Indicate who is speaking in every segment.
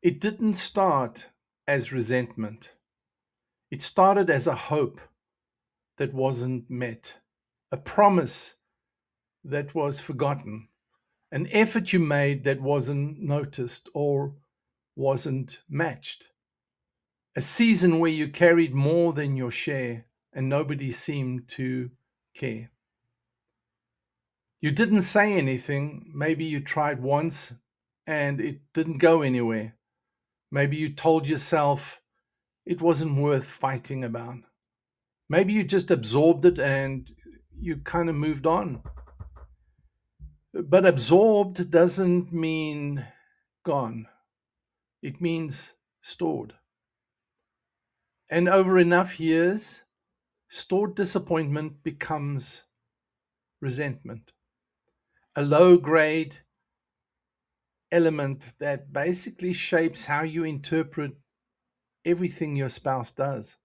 Speaker 1: It didn't start as resentment. It started as a hope that wasn't met, a promise that was forgotten, an effort you made that wasn't noticed or wasn't matched, a season where you carried more than your share and nobody seemed to care. You didn't say anything. Maybe you tried once and it didn't go anywhere. Maybe you told yourself it wasn't worth fighting about. Maybe you just absorbed it and you kind of moved on. But absorbed doesn't mean gone, it means stored. And over enough years, stored disappointment becomes resentment, a low grade element that basically shapes how you interpret everything your spouse does,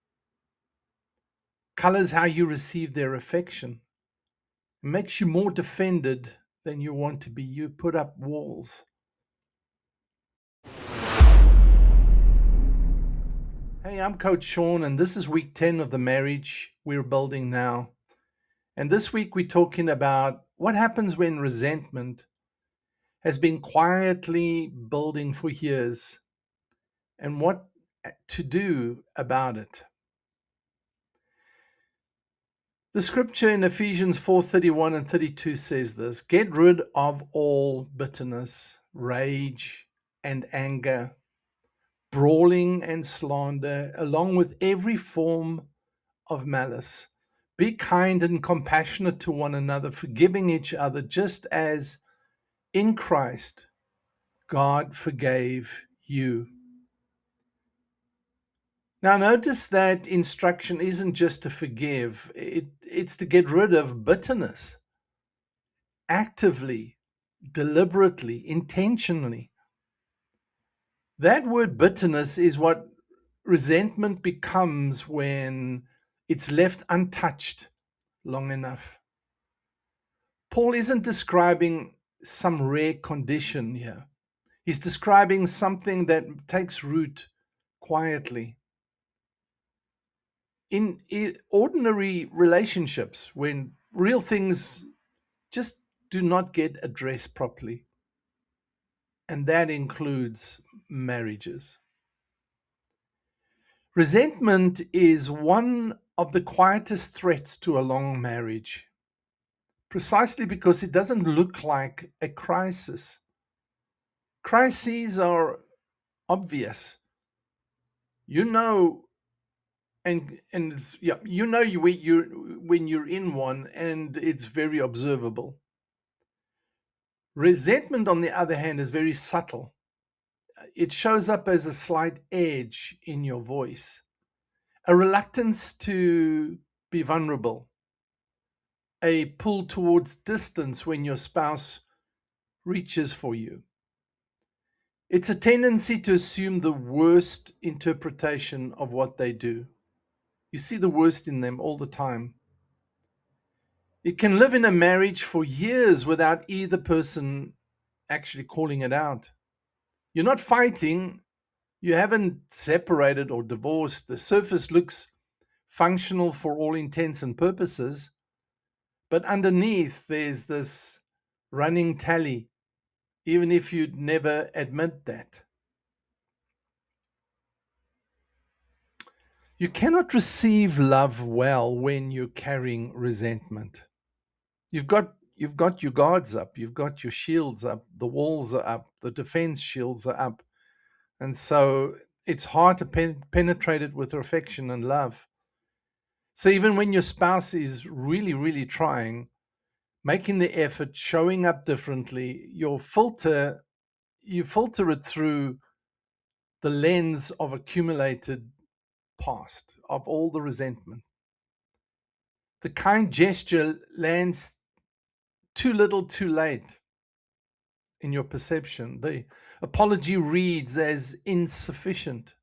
Speaker 1: colors how you receive their affection, makes you more defended than you want to be. You put up walls. Hey, I'm Coach Shaun, and this is week 10 of the marriage we're building now. And this week we're talking about what happens when resentment has been quietly building for years and what to do about it. The scripture in Ephesians 4:31 and 32 says this: Get rid of all bitterness, rage, and anger, brawling and slander, along with every form of malice. Be kind and compassionate to one another, forgiving each other, just as in Christ God forgave you. Now, notice that instruction isn't just to forgive, it's to get rid of bitterness actively, deliberately, intentionally. That word bitterness is what resentment becomes when it's left untouched long enough. Paul isn't describing some rare condition here. He's describing something that takes root quietly. In ordinary relationships, when real things just do not get addressed properly, and that includes marriages. Resentment is one of the quietest threats to a long marriage, precisely because it doesn't look like a crisis. Crises are obvious. You know, and it's, yeah, you know when you're in one, and it's very observable. Resentment, on the other hand, is very subtle. It shows up as a slight edge in your voice, a reluctance to be vulnerable, a pull towards distance when your spouse reaches for you. It's a tendency to assume the worst interpretation of what they do. You see the worst in them all the time. It can live in a marriage for years without either person actually calling it out. You're not fighting, you haven't separated or divorced. The surface looks functional for all intents and purposes, but underneath there's this running tally, even if you'd never admit that. You cannot receive love well when you're carrying resentment. You've got your guards up, you've got your shields up, the walls are up, the defense shields are up. And so it's hard to penetrate it with affection and love. So even when your spouse is really, really trying, making the effort, showing up differently, you filter it through the lens of accumulated past, of all the resentment. The kind gesture lands too little, too late in your perception. The apology reads as insufficient.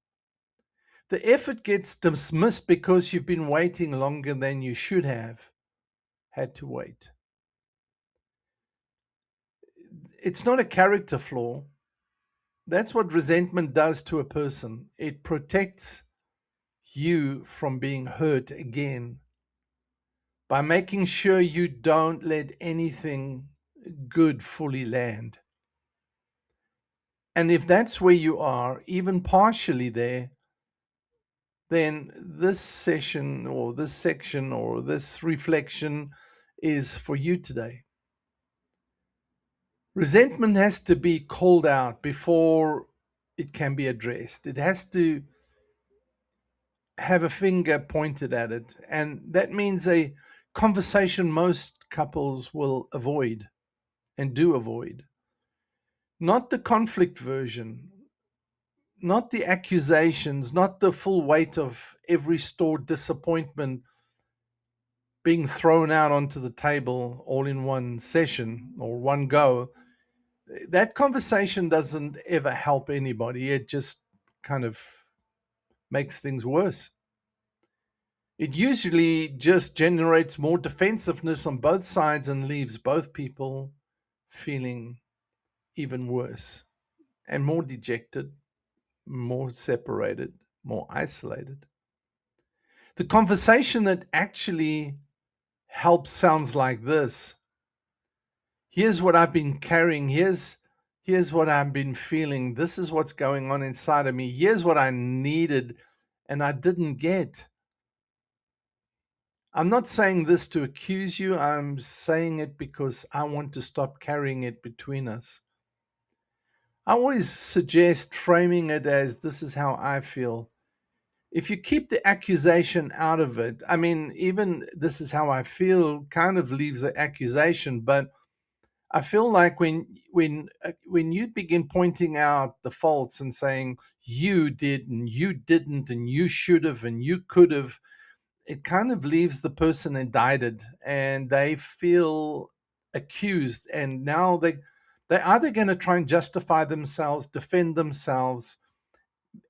Speaker 1: The effort gets dismissed because you've been waiting longer than you should have had to wait. It's not a character flaw. That's what resentment does to a person. It protects you from being hurt again by making sure you don't let anything good fully land. And if that's where you are, even partially there, then this session or this section or this reflection is for you today. Resentment has to be called out before it can be addressed. It has to have a finger pointed at it. And that means a conversation most couples will avoid and do avoid. Not the conflict version, not the accusations, not the full weight of every stored disappointment being thrown out onto the table all in one session or one go. That conversation doesn't ever help anybody. It just kind of makes things worse. It usually just generates more defensiveness on both sides and leaves both people feeling even worse and more dejected, more separated, more isolated. The conversation that actually helps sounds like this. Here's what I've been carrying. Here's what I've been feeling. This is what's going on inside of me. Here's what I needed and I didn't get. I'm not saying this to accuse you. I'm saying it because I want to stop carrying it between us. I always suggest framing it as this is how I feel. If you keep the accusation out of it, I mean, even this is how I feel kind of leaves the accusation, but I feel like when you begin pointing out the faults and saying you did and you didn't and you should have and you could have, it kind of leaves the person indicted and they feel accused. And now they're either going to try and justify themselves, defend themselves,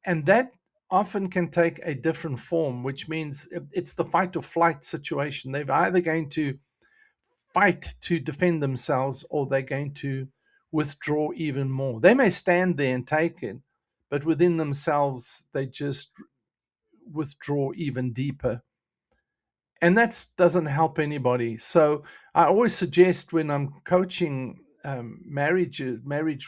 Speaker 1: and that often can take a different form, which means it's the fight or flight situation. They're either going to fight to defend themselves or they're going to withdraw even more. They may stand there and take it, but within themselves, they just withdraw even deeper. And that doesn't help anybody. So I always suggest when I'm coaching marriage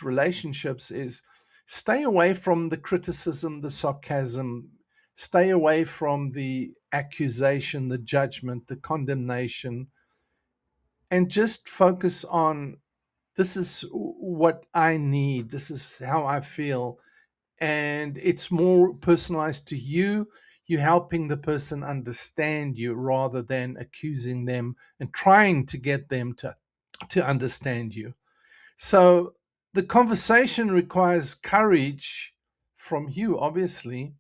Speaker 1: relationships is stay away from the criticism, the sarcasm, stay away from the accusation, the judgment, the condemnation, and just focus on this is what I need, this is how I feel. And it's more personalized to you. You're helping the person understand you rather than accusing them and trying to get them to understand you. So the conversation requires courage from you, obviously,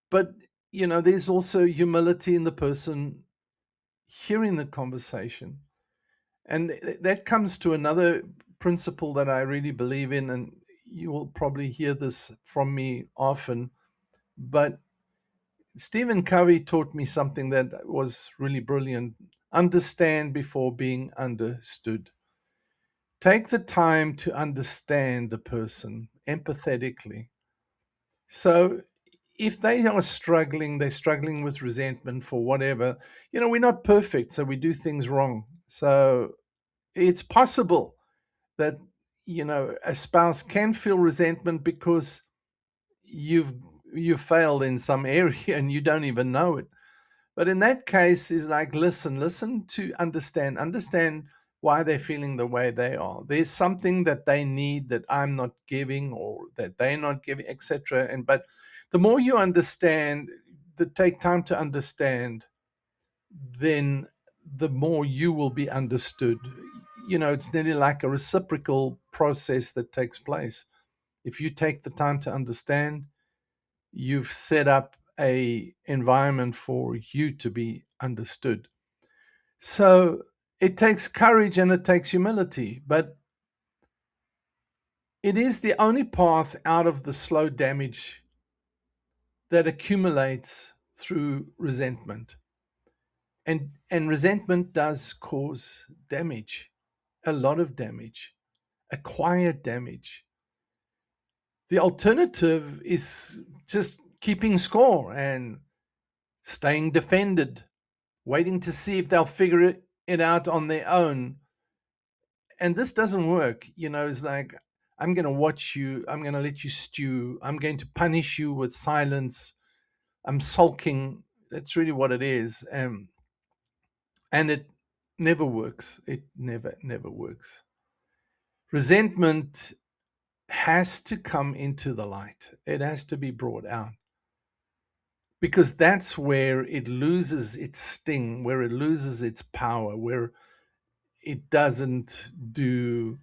Speaker 1: but there's also humility in the person hearing the conversation. And that comes to another principle that I really believe in, and you will probably hear this from me often, but Stephen Covey taught me something that was really brilliant. Understand before being understood. Take the time to understand the person empathetically. So if they are struggling, they're struggling with resentment for whatever, we're not perfect, so we do things wrong. So it's possible that a spouse can feel resentment because you've failed in some area and you don't even know it. But in that case is like listen to understand why they're feeling the way they are. There's something that they need that I'm not giving or that they're not giving, etc. And but the more you understand, take time to understand, then the more you will be understood. It's nearly like a reciprocal process that takes place. If you take the time to understand, you've set up a environment for you to be understood. So it takes courage and it takes humility, but it is the only path out of the slow damage that accumulates through resentment. And resentment does cause damage, a lot of damage, acquired damage. The alternative is just keeping score and staying defended, waiting to see if they'll figure it out on their own. And this doesn't work. It's like, I'm going to watch you, I'm going to let you stew, I'm going to punish you with silence, I'm sulking. That's really what it is. And it never works. It never works. Resentment has to come into the light. It has to be brought out, because that's where it loses its sting, where it loses its power, where it doesn't do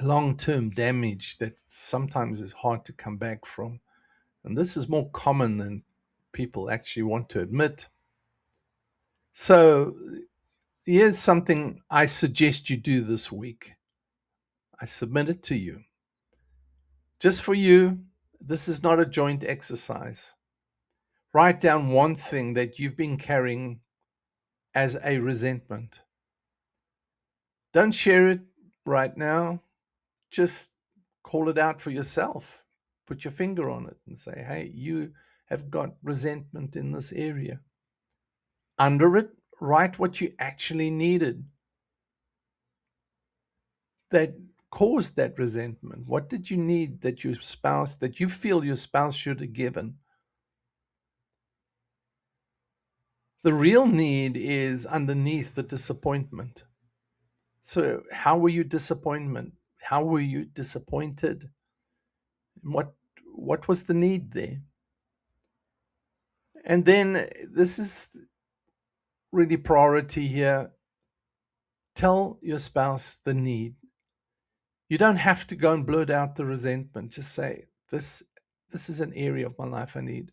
Speaker 1: long-term damage that sometimes is hard to come back from. And this is more common than people actually want to admit. So here's something I suggest you do this week. I submit it to you. Just for you, this is not a joint exercise. Write down one thing that you've been carrying as a resentment. Don't share it right now. Just call it out for yourself. Put your finger on it and say, hey, you have got resentment in this area. Under it, write what you actually needed that caused that resentment. What did you need that you feel your spouse should have given? The real need is underneath the disappointment. So how were you disappointment? How were you disappointed? What was the need there? And then this is really priority here. Tell your spouse the need. You don't have to go and blurt out the resentment. Just say, this is an area of my life I need.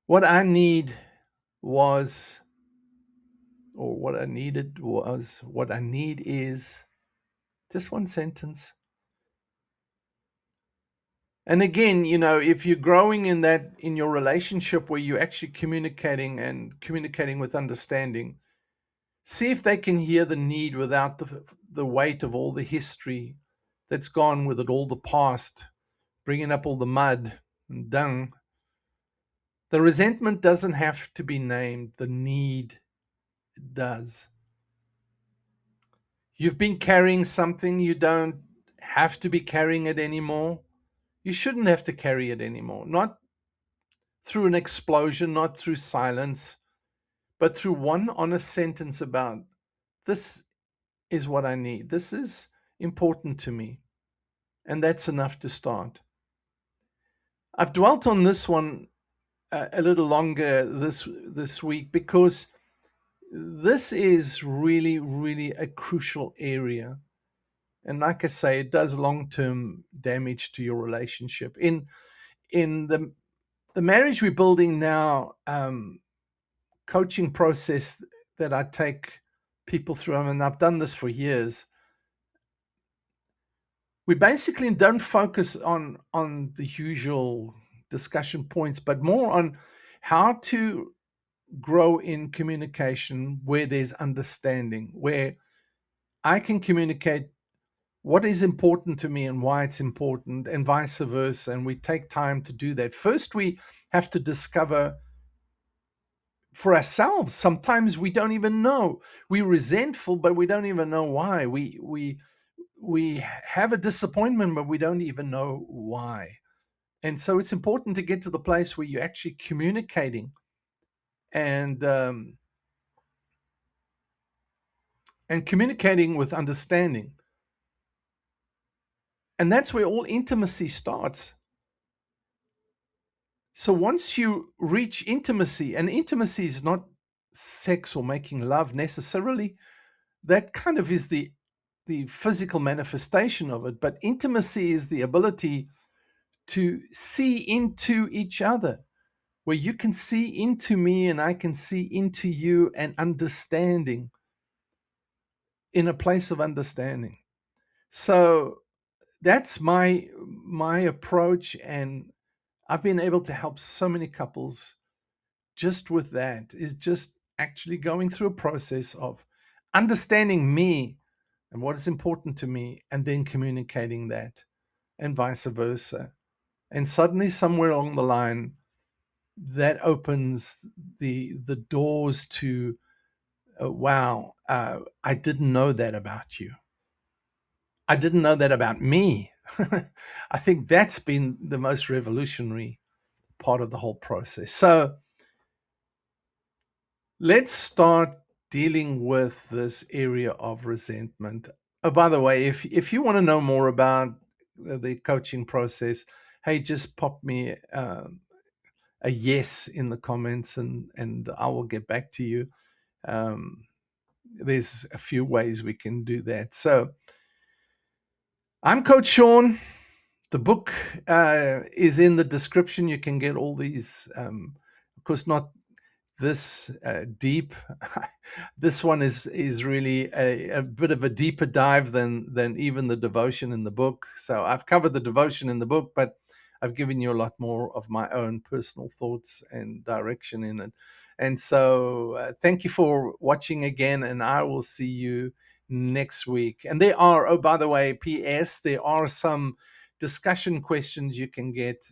Speaker 1: What I need was, or what I needed was, what I need is, just one sentence. And again, if you're growing in your relationship where you're actually communicating with understanding, see if they can hear the need without the weight of all the history that's gone with it, all the past, bringing up all the mud and dung. The resentment doesn't have to be named. The need does. You've been carrying something. You don't have to be carrying it anymore. You shouldn't have to carry it anymore. Not through an explosion, not through silence, but through one honest sentence about, this is what I need. This is important to me. And that's enough to start. I've dwelt on this one a little longer this week because this is really, really a crucial area. And like I say, it does long-term damage to your relationship. In the marriage we're building now, coaching process that I take people through, and I've done this for years, we basically don't focus on the usual discussion points, but more on how to grow in communication where there's understanding, where I can communicate what is important to me and why it's important, and vice versa. And we take time to do that. First, we have to discover for ourselves. Sometimes we don't even know. We're resentful, but we don't even know why. We have a disappointment, but we don't even know why. And so it's important to get to the place where you're actually communicating and communicating with understanding. And that's where all intimacy starts. So once you reach intimacy, and intimacy is not sex or making love necessarily, that kind of is the physical manifestation of it. But intimacy is the ability to see into each other, where you can see into me and I can see into you, and understanding, in a place of understanding. So that's my approach, and I've been able to help so many couples just with that, is just actually going through a process of understanding me and what is important to me, and then communicating that, and vice versa. And suddenly, somewhere along the line, that opens the doors to, wow, I didn't know that about you. I didn't know that about me. I think that's been the most revolutionary part of the whole process. So let's start dealing with this area of resentment. Oh, by the way, if you want to know more about the coaching process, hey, just pop me a yes in the comments, and I will get back to you. Um, there's a few ways we can do that. So I'm Coach Shaun. The book is in the description. You can get all these, of course, not this deep. This one is really a bit of a deeper dive than even the devotion in the book. So I've covered the devotion in the book, but I've given you a lot more of my own personal thoughts and direction in it. And so thank you for watching again, and I will see you next week. And there are, oh, by the way, PS, there are some discussion questions you can get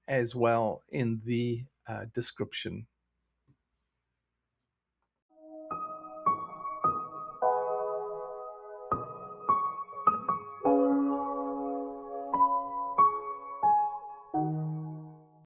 Speaker 1: as well in the description.